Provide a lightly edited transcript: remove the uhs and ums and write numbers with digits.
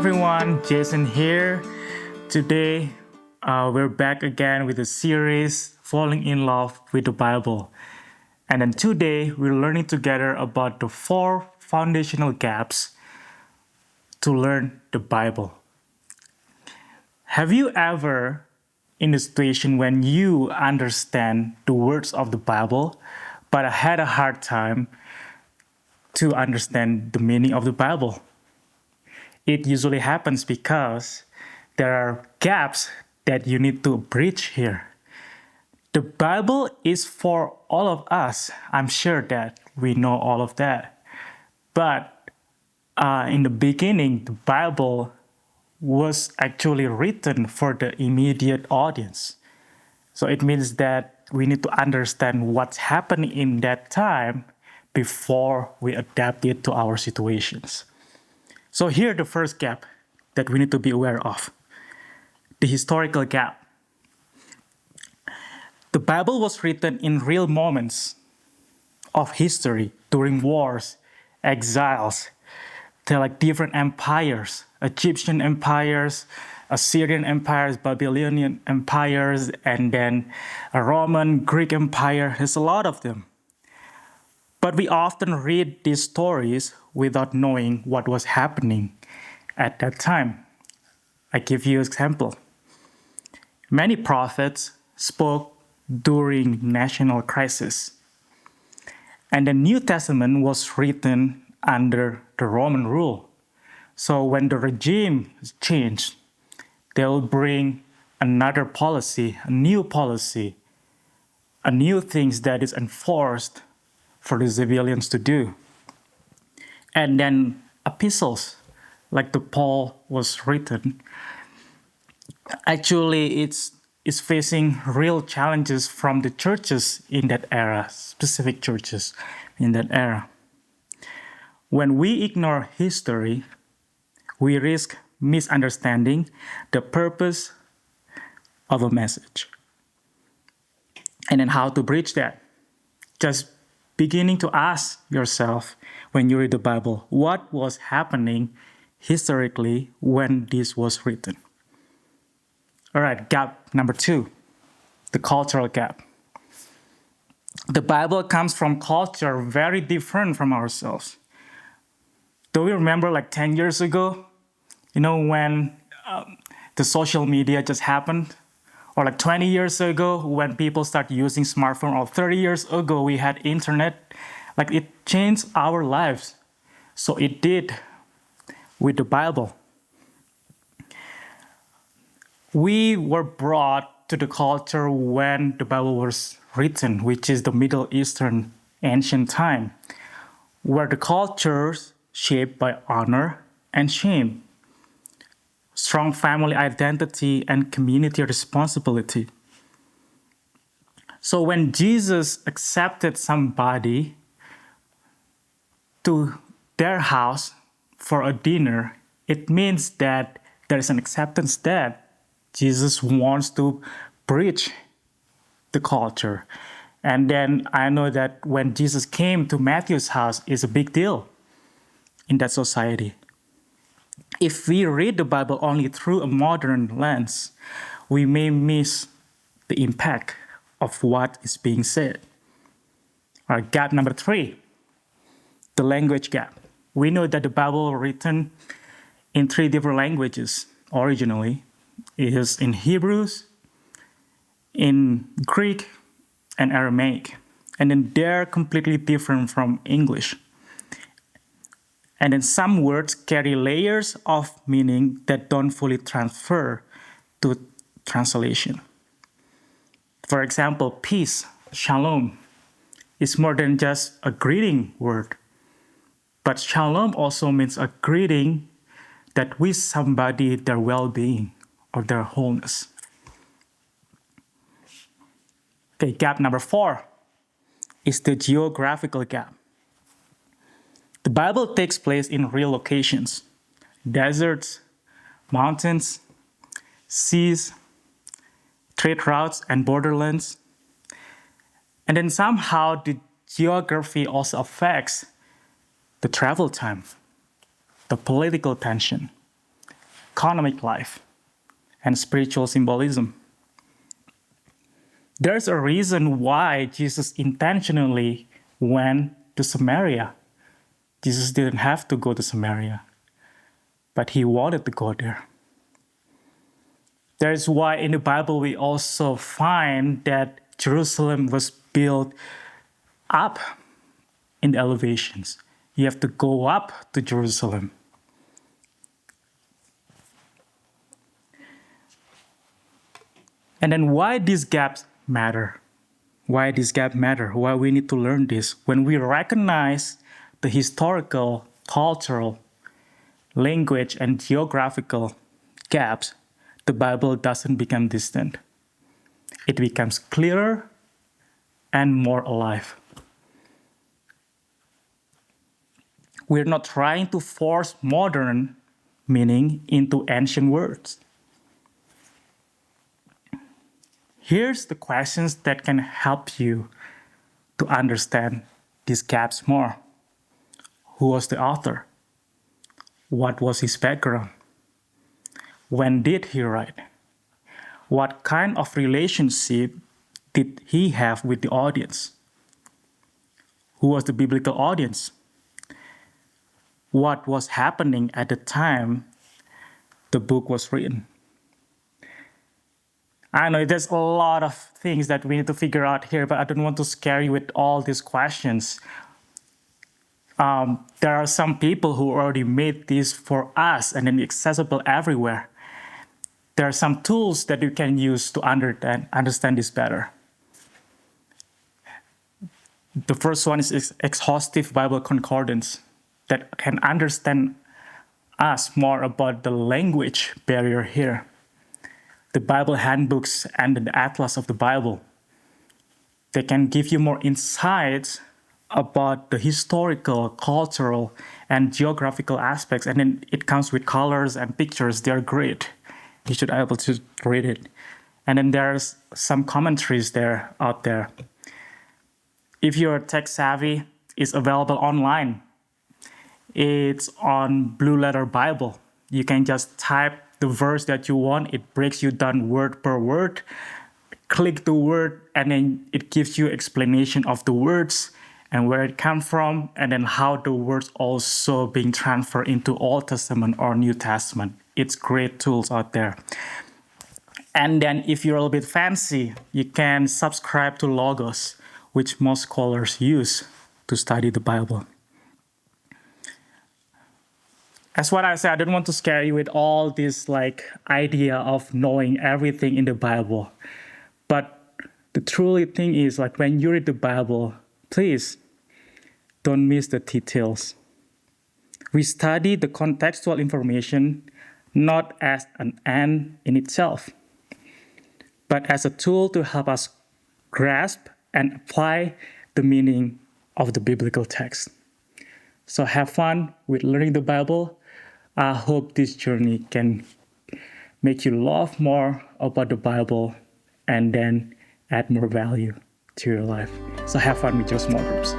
everyone, Jason here. Today, we're back again with a series Falling in Love with the Bible. And then today, we're learning together about the four foundational gaps to learn the Bible. Have you ever in a situation when you understand the words of the Bible, but had a hard time to understand the meaning of the Bible? It usually happens because there are gaps that you need to bridge here. The Bible is for all of us. I'm sure that we know all of that. But in the beginning, the Bible was actually written for the immediate audience. So it means that we need to understand what's happening in that time before we adapt it to our situations. So here the first gap that we need to be aware of. The historical gap. The Bible was written in real moments of history during wars, exiles. There are like different empires, Egyptian empires, Assyrian empires, Babylonian empires, and then a Roman, Greek empire. There's a lot of them. But we often read these stories without knowing what was happening at that time. I give you an example. Many prophets spoke during national crisis. And the New Testament was written under the Roman rule. So when the regime changed, they'll bring another policy, a new things that is enforced for the civilians to do. And then epistles, like the Paul was written, actually it's facing real challenges from the churches in that era, specific churches in that era. When we ignore history, we risk misunderstanding the purpose of a message. And then how to bridge that? Just beginning to ask yourself when you read the Bible, what was happening historically when this was written? All right, gap number 2, the cultural gap. The Bible comes from culture very different from ourselves. Do we remember like 10 years ago, when the social media just happened? Or like 20 years ago when people started using smartphone, or 30 years ago we had internet. Like it changed our lives. So it did with the Bible. We were brought to the culture when the Bible was written, which is the Middle Eastern ancient time, where the cultures shaped by honor and shame, strong family identity, and community responsibility. So when Jesus accepted somebody to their house for a dinner, it means that there is an acceptance that Jesus wants to bridge the culture. And then I know that when Jesus came to Matthew's house, it's a big deal in that society. If we read the Bible only through a modern lens, we may miss the impact of what is being said. All right, gap number 3, the language gap. We know that the Bible was written in 3 different languages originally. It is in Hebrews, in Greek, and Aramaic. And then they're completely different from English. And then some words carry layers of meaning that don't fully transfer to translation. For example, peace, shalom, is more than just a greeting word. But shalom also means a greeting that wish somebody their well-being or their wholeness. Okay, gap number 4 is the geographical gap. The Bible takes place in real locations: deserts, mountains, seas, trade routes, and borderlands. And then somehow the geography also affects the travel time, the political tension, economic life, and spiritual symbolism. There's a reason why Jesus intentionally went to Samaria. Jesus didn't have to go to Samaria, but he wanted to go there. That is why in the Bible we also find that Jerusalem was built up in the elevations. You have to go up to Jerusalem. And then why these gaps matter? Why this gap matter? Why we need to learn this? When we recognize the historical, cultural, language, and geographical gaps, the Bible doesn't become distant. It becomes clearer and more alive. We're not trying to force modern meaning into ancient words. Here's the questions that can help you to understand these gaps more. Who was the author? What was his background? When did he write? What kind of relationship did he have with the audience? Who was the biblical audience? What was happening at the time the book was written? I know there's a lot of things that we need to figure out here, but I don't want to scare you with all these questions. There are some people who already made this for us and then accessible everywhere. There are some tools that you can use to understand this better. The first one is exhaustive Bible concordance that can understand us more about the language barrier here. The Bible handbooks and the atlas of the Bible. They can give you more insights about the historical, cultural, and geographical aspects. And then it comes with colors and pictures. They're great. You should be able to read it. And then there's some commentaries out there. If you're tech savvy, it's available online. It's on Blue Letter Bible. You can just type the verse that you want. It breaks you down word per word. Click the word, and then it gives you explanation of the words and where it comes from, and then how the words also being transferred into Old Testament or New Testament. It's great tools out there. And then if you're a little bit fancy, you can subscribe to Logos, which most scholars use to study the Bible. As what I said, I don't want to scare you with all this idea of knowing everything in the Bible. But the truly thing is when you read the Bible, please don't miss the details. We study the contextual information not as an end in itself, but as a tool to help us grasp and apply the meaning of the biblical text. So have fun with learning the Bible. I hope this journey can make you love more about the Bible and then add more value to your life. So have fun with your small groups.